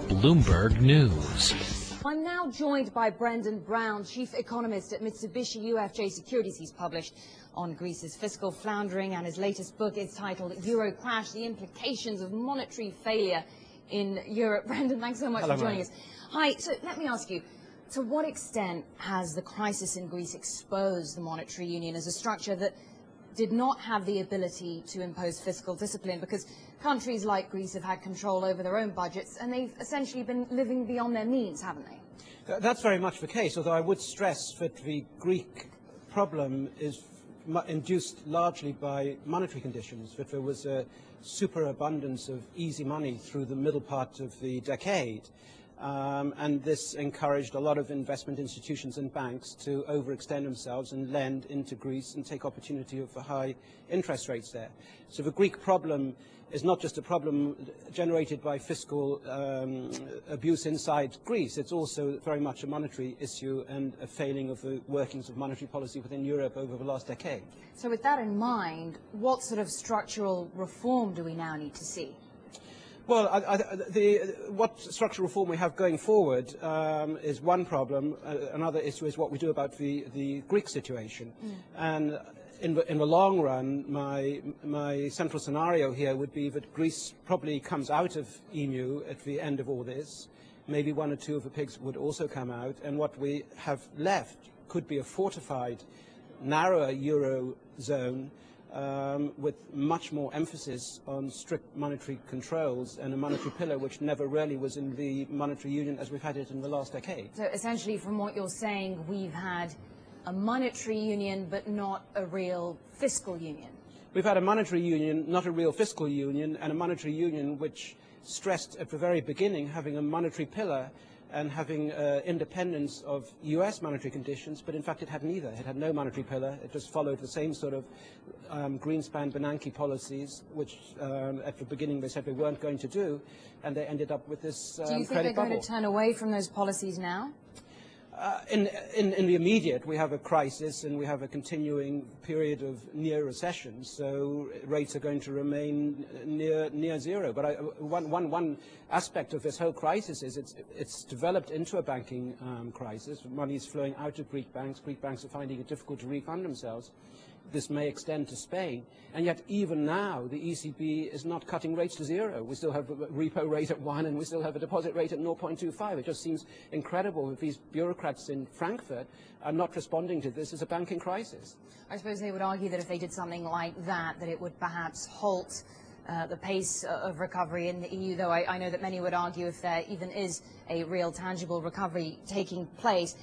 Bloomberg News. I'm now joined by Brendan Brown, chief economist at Mitsubishi UFJ Securities. He's published on Greece's fiscal floundering, and his latest book is titled Euro Crash, The Implications of Monetary Failure in Europe. Brendan, thanks so much for joining us. Hi, so let me ask you, to what extent has the crisis in Greece exposed the monetary union as a structure that did not have the ability to impose fiscal discipline, because countries like Greece have had control over their own budgets and they've essentially been living beyond their means, haven't they? That's very much the case, although I would stress that the Greek problem is induced largely by monetary conditions, that there was a superabundance of easy money through the middle part of the decade. And this encouraged a lot of investment institutions and banks to overextend themselves and lend into Greece and take opportunity of the high interest rates there. So the Greek problem is not just a problem generated by fiscal abuse inside Greece. It's also very much a monetary issue and a failing of the workings of monetary policy within Europe over the last decade. So with that in mind, what sort of structural reform do we now need to see? Well, what structural reform we have going forward is one problem. Another issue is what we do about the Greek situation. And in the long run, my central scenario here would be that Greece probably comes out of EMU at the end of all this. Maybe one or two of the pigs would also come out. And what we have left could be a fortified, narrower Eurozone, with much more emphasis on strict monetary controls and a monetary pillar which never really was in the monetary union as we've had it in the last decade. So essentially, from what you're saying, we've had a monetary union but not a real fiscal union. We've had a monetary union, not a real fiscal union, and a monetary union which stressed at the very beginning having a monetary pillar and having independence of US monetary conditions, but in fact it had neither. It had no monetary pillar. It just followed the same sort of Greenspan-Bernanke policies, which at the beginning they said they weren't going to do, and they ended up with this credit bubble. Do you think they're going to turn away from those policies now? In the immediate, we have a crisis and we have a continuing period of near recession, so rates are going to remain near zero. But one aspect of this whole crisis is it's developed into a banking crisis. Money is flowing out of Greek banks. Greek banks are finding it difficult to refund themselves. This may extend to Spain, and yet even now the ECB is not cutting rates to zero. We still have a repo rate at 1 and we still have a deposit rate at 0.25. It just seems incredible that these bureaucrats in Frankfurt are not responding to this as a banking crisis. I suppose they would argue that if they did something like that, that it would perhaps halt the pace of recovery in the EU, though I know that many would argue if there even is a real tangible recovery taking place.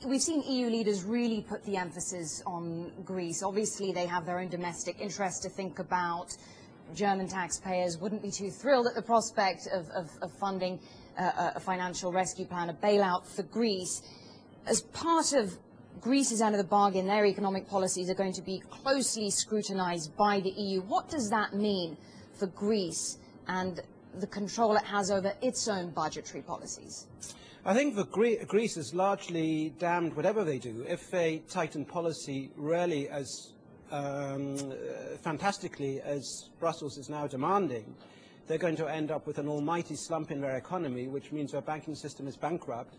We've seen EU leaders really put the emphasis on Greece. Obviously, they have their own domestic interests to think about. German taxpayers wouldn't be too thrilled at the prospect of funding a financial rescue plan, a bailout for Greece. As part of Greece's end of the bargain, their economic policies are going to be closely scrutinized by the EU. What does that mean for Greece and the control it has over its own budgetary policies? I think that Greece is largely damned whatever they do. If they tighten policy really as fantastically as Brussels is now demanding, they're going to end up with an almighty slump in their economy, which means their banking system is bankrupt,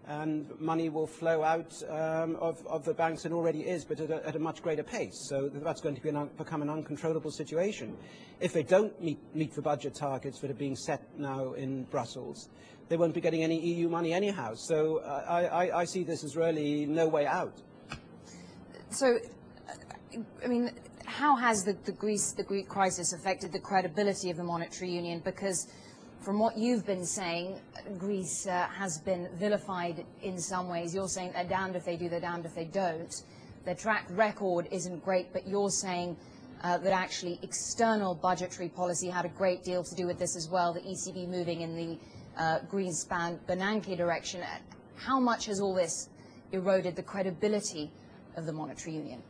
and money will flow out of the banks, and already is, but at a much greater pace. So that's going to become an uncontrollable situation. If they don't meet the budget targets that are being set now in Brussels, they won't be getting any EU money anyhow. So I see this as really no way out. So, I mean, how has the Greek crisis affected the credibility of the monetary union? Because from what you've been saying, Greece has been vilified in some ways. You're saying they're damned if they do, they're damned if they don't. Their track record isn't great, but you're saying that actually external budgetary policy had a great deal to do with this as well, the ECB moving in the Greenspan-Bernanke direction. How much has all this eroded the credibility of the monetary union?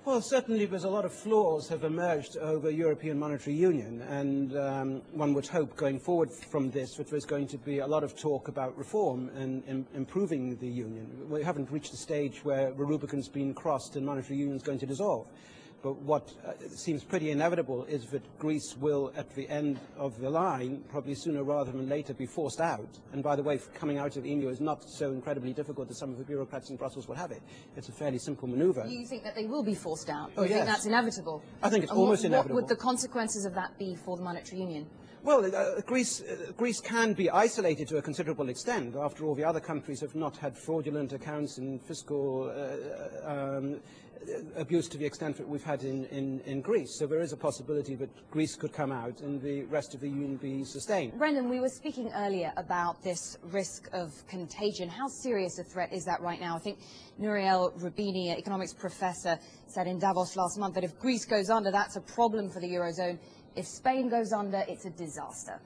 Well, certainly there's a lot of flaws have emerged over European monetary union, and one would hope going forward from this that there's going to be a lot of talk about reform and improving the union. We haven't reached a stage where the Rubicon's been crossed and monetary union is going to dissolve. But what seems pretty inevitable is that Greece will, at the end of the line, probably sooner rather than later, be forced out. And by the way, coming out of the EU is not so incredibly difficult as some of the bureaucrats in Brussels will have it. It's a fairly simple maneuver. You think that they will be forced out? Oh, you think yes. that's inevitable? I think it's almost inevitable. What would the consequences of that be for the monetary union? Well, Greece can be isolated to a considerable extent. After all, the other countries have not had fraudulent accounts and fiscal abuse to the extent that we've had in Greece. So there is a possibility that Greece could come out and the rest of the Union be sustained. Brendan, we were speaking earlier about this risk of contagion. How serious a threat is that right now? I think Nouriel Roubini, economics professor, said in Davos last month that if Greece goes under, that's a problem for the Eurozone. If Spain goes under, it's a disaster.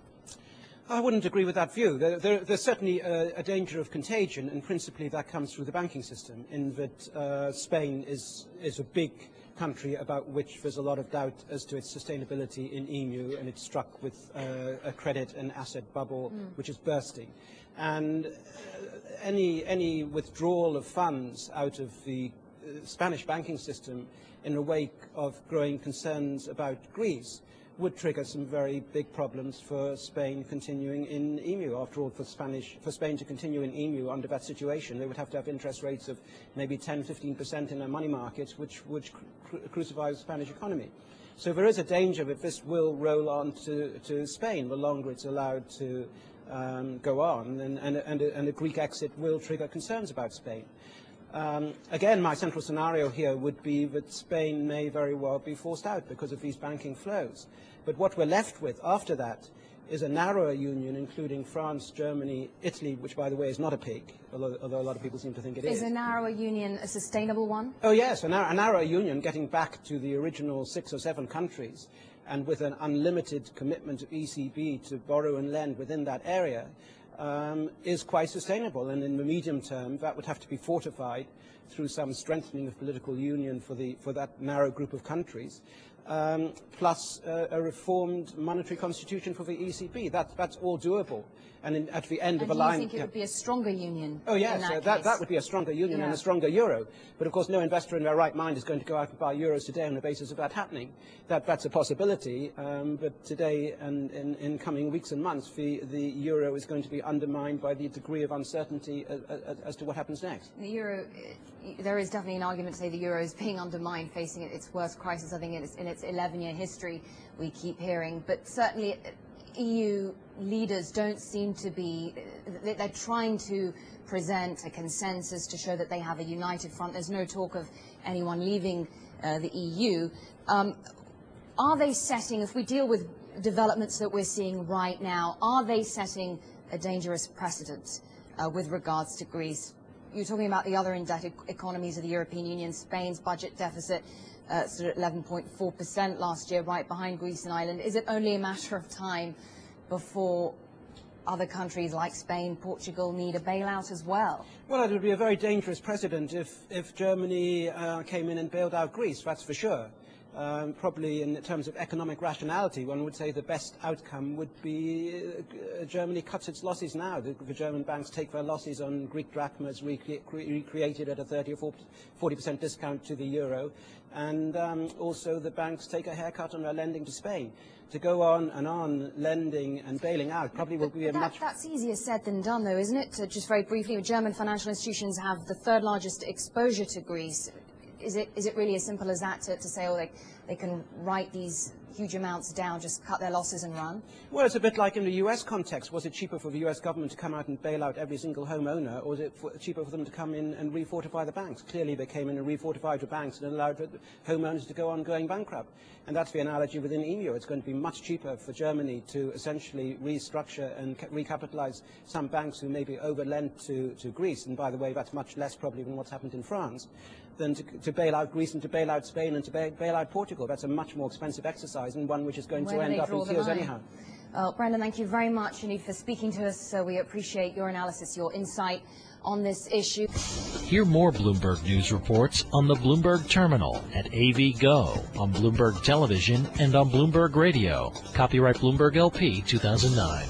I wouldn't agree with that view. There's certainly a danger of contagion, and principally that comes through the banking system, in that Spain is a big country about which there's a lot of doubt as to its sustainability in EMU, and it's struck with a credit and asset bubble which is bursting. And any withdrawal of funds out of the Spanish banking system in the wake of growing concerns about Greece would trigger some very big problems for Spain continuing in EMU. After all, for Spain to continue in EMU under that situation, they would have to have interest rates of maybe 10–15% in their money markets, which would crucify the Spanish economy. So there is a danger that this will roll on to Spain the longer it's allowed to go on, and a Greek exit will trigger concerns about Spain. Again, my central scenario here would be that Spain may very well be forced out because of these banking flows. But what we're left with after that is a narrower union, including France, Germany, Italy, which, by the way, is not a pig, although a lot of people seem to think it is. Is a narrower union a sustainable one? Oh, yes, a narrower union, getting back to the original 6 or 7 countries, and with an unlimited commitment of ECB to borrow and lend within that area, is quite sustainable, and in the medium term that would have to be fortified through some strengthening of political union for that narrow group of countries, plus a reformed monetary constitution for the ECB. That's all doable. And at the end of a line... do you think it would be a stronger union? Oh, yes, that would be a stronger union and a stronger euro. But, of course, no investor in their right mind is going to go out and buy euros today on the basis of that happening. That's a possibility, but today and in coming weeks and months, the euro is going to be undermined by the degree of uncertainty as to what happens next. The euro, there is definitely an argument to say the euro is being undermined, facing its worst crisis, I think, in its 11-year history, we keep hearing. But certainly... EU leaders don't seem to be, they're trying to present a consensus to show that they have a united front. There's no talk of anyone leaving the EU. Are they setting, if we deal with developments that we're seeing right now, are they setting a dangerous precedent with regards to Greece? You're talking about the other indebted economies of the European Union. Spain's budget deficit stood at 11.4% last year, right behind Greece and Ireland. Is it only a matter of time before other countries like Spain, Portugal need a bailout as well? Well, it would be a very dangerous precedent if Germany came in and bailed out Greece, that's for sure. Probably in terms of economic rationality, one would say the best outcome would be Germany cuts its losses now. The German banks take their losses on Greek drachmas recreated at a 30 or 40% discount to the euro, and also the banks take a haircut on their lending to Spain. To go on and on lending and bailing out probably will be a much... That's easier said than done, though, isn't it? Just very briefly, German financial institutions have the 3rd largest exposure to Greece. Is it really as simple as that to say, oh, they can write these huge amounts down, just cut their losses and run? Well, it's a bit like in the US context. Was it cheaper for the US government to come out and bail out every single homeowner, or was it cheaper for them to come in and refortify the banks? Clearly they came in and refortified the banks and allowed homeowners to go on going bankrupt. And that's the analogy within EMU. It's going to be much cheaper for Germany to essentially restructure and recapitalize some banks who maybe overlent to Greece. And by the way, that's much less probably than what's happened in France, than to bail out Greece and to bail out Spain and to bail out Portugal. That's a much more expensive exercise and one which is going to end up in tears anyhow. Well, Brendan, thank you very much indeed for speaking to us. We appreciate your analysis, your insight on this issue. Hear more Bloomberg News reports on the Bloomberg Terminal at AV Go, on Bloomberg Television, and on Bloomberg Radio. Copyright Bloomberg LP 2009.